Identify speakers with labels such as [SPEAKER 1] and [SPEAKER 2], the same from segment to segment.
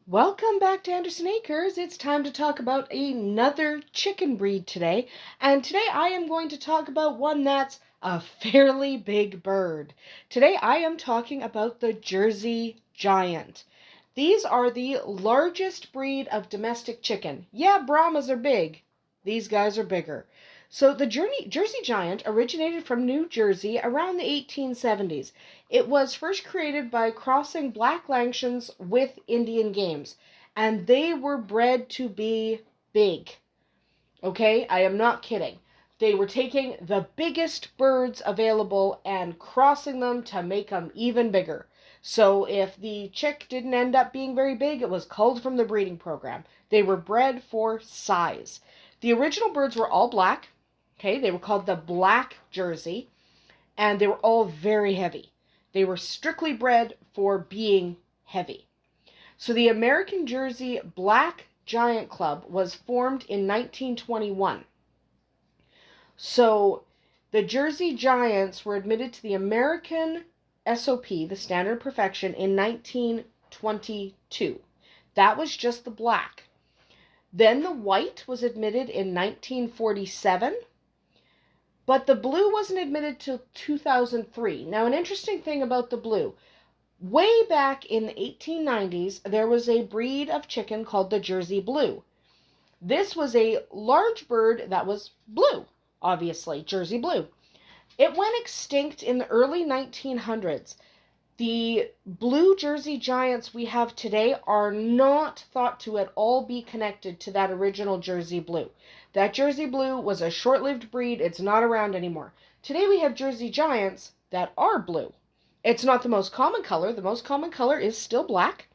[SPEAKER 1] Welcome back to Andersen Acres. It's time to talk about another chicken breed today. And today I am going to talk about one that's a fairly big bird. Today I am talking about the Jersey Giant. These are the largest breed of domestic chicken. Yeah, Brahmas are big. These guys are bigger. So the Jersey Giant originated from New Jersey around the 1870s. It was first created by crossing black Langshan's with Indian games, and they were bred to be big. Okay, I am not kidding. They were taking the biggest birds available and crossing them to make them even bigger. So if the chick didn't end up being very big, it was culled from the breeding program. They were bred for size. The original birds were all black. Okay, they were called the Black Jersey, and they were all very heavy. They were strictly bred for being heavy. So the American Jersey Black Giant Club was formed in 1921. So the Jersey Giants were admitted to the American SOP, the Standard of Perfection, in 1922. That was just the black. Then the white was admitted in 1947. But the blue wasn't admitted till 2003. Now, an interesting thing about the blue, way back in the 1890s, there was a breed of chicken called the Jersey Blue. This was a large bird that was blue, obviously, Jersey Blue. It went extinct in the early 1900s. The blue Jersey Giants we have today are not thought to at all be connected to that original Jersey Blue. That Jersey Blue was a short-lived breed. It's not around anymore. Today we have Jersey Giants that are blue. It's not the most common color. The most common color is still black,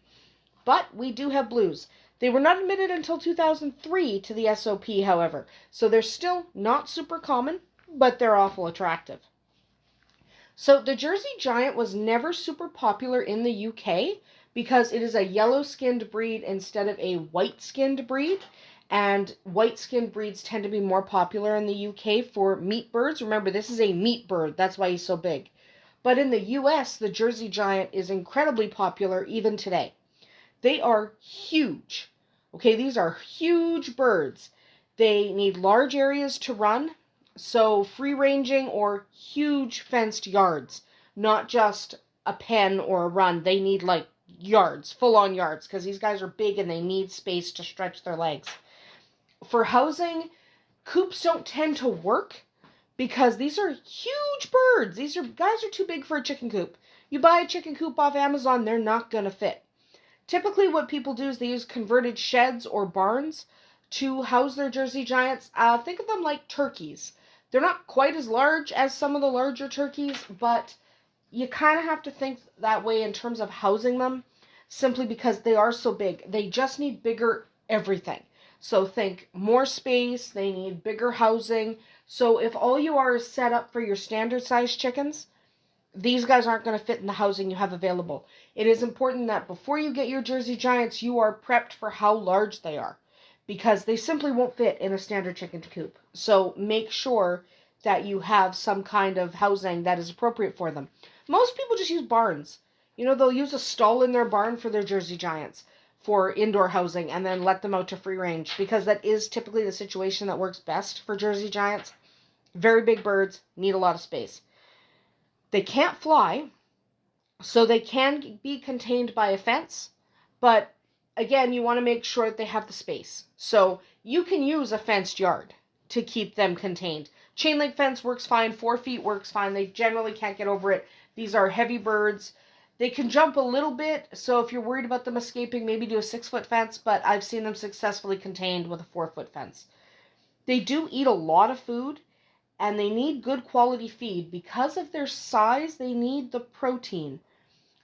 [SPEAKER 1] but we do have blues. They were not admitted until 2003 to the SOP, however, so they're still not super common, but they're awful attractive. So the Jersey Giant was never super popular in the UK because it is a yellow-skinned breed instead of a white-skinned breed. And white-skinned breeds tend to be more popular in the UK for meat birds. Remember, this is a meat bird. That's why he's so big. But in the US, the Jersey Giant is incredibly popular even today. They are huge. Okay, these are huge birds. They need large areas to run. So free-ranging or huge fenced yards, not just a pen or a run. They need like yards, full-on yards, because these guys are big and they need space to stretch their legs. For housing, coops don't tend to work because these are huge birds. These guys are too big for a chicken coop. You buy a chicken coop off Amazon, they're not going to fit. Typically what people do is they use converted sheds or barns to house their Jersey Giants. Think of them like turkeys. They're not quite as large as some of the larger turkeys, but you kind of have to think that way in terms of housing them, simply because they are so big. They just need bigger everything. So think more space, they need bigger housing. So if all you are is set up for your standard size chickens, these guys aren't going to fit in the housing you have available. It is important that before you get your Jersey Giants, you are prepped for how large they are, because they simply won't fit in a standard chicken coop. So make sure that you have some kind of housing that is appropriate for them. Most people just use barns. You know, they'll use a stall in their barn for their Jersey Giants for indoor housing and then let them out to free range, because that is typically the situation that works best for Jersey Giants. Very big birds, need a lot of space. They can't fly, so they can be contained by a fence, but again, you want to make sure that they have the space. So you can use a fenced yard to keep them contained. Chain link fence works fine. 4 feet works fine. They generally can't get over it. These are heavy birds. They can jump a little bit, so if you're worried about them escaping, maybe do a 6-foot fence, but I've seen them successfully contained with a 4-foot fence. They do eat a lot of food, and they need good quality feed. Because of their size, they need the protein.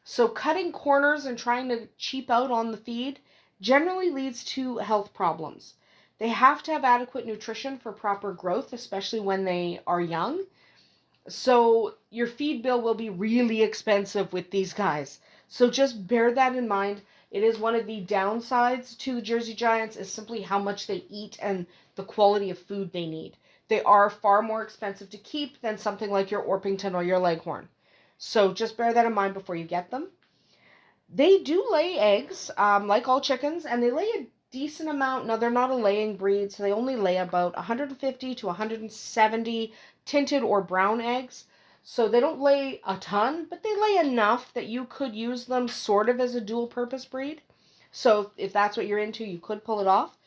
[SPEAKER 1] So cutting corners and trying to cheap out on the feed generally leads to health problems. They have to have adequate nutrition for proper growth, especially when they are young. So your feed bill will be really expensive with these guys. So just bear that in mind. It is one of the downsides to the Jersey Giants is simply how much they eat and the quality of food they need. They are far more expensive to keep than something like your Orpington or your Leghorn. So just bear that in mind before you get them. They do lay eggs, like all chickens, and they lay a decent amount. Now, they're not a laying breed, so they only lay about 150 to 170 tinted or brown eggs. So they don't lay a ton, but they lay enough that you could use them sort of as a dual purpose breed. So if that's what you're into, you could pull it off.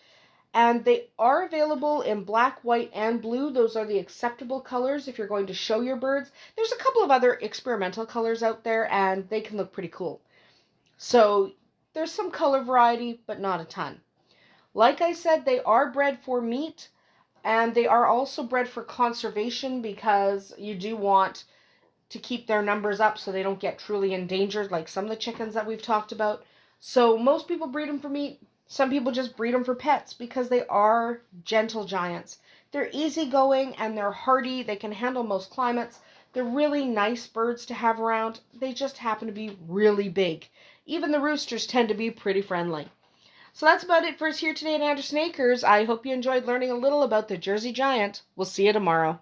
[SPEAKER 1] And they are available in black, white, and blue. Those are the acceptable colors if you're going to show your birds. There's a couple of other experimental colors out there, and they can look pretty cool. So there's some color variety, but not a ton. Like I said, they are bred for meat, and they are also bred for conservation because you do want to keep their numbers up so they don't get truly endangered like some of the chickens that we've talked about. So most people breed them for meat. Some people just breed them for pets because they are gentle giants. They're easygoing and they're hardy. They can handle most climates. They're really nice birds to have around. They just happen to be really big. Even the roosters tend to be pretty friendly. So that's about it for us here today at Andersen Acres. I hope you enjoyed learning a little about the Jersey Giant. We'll see you tomorrow.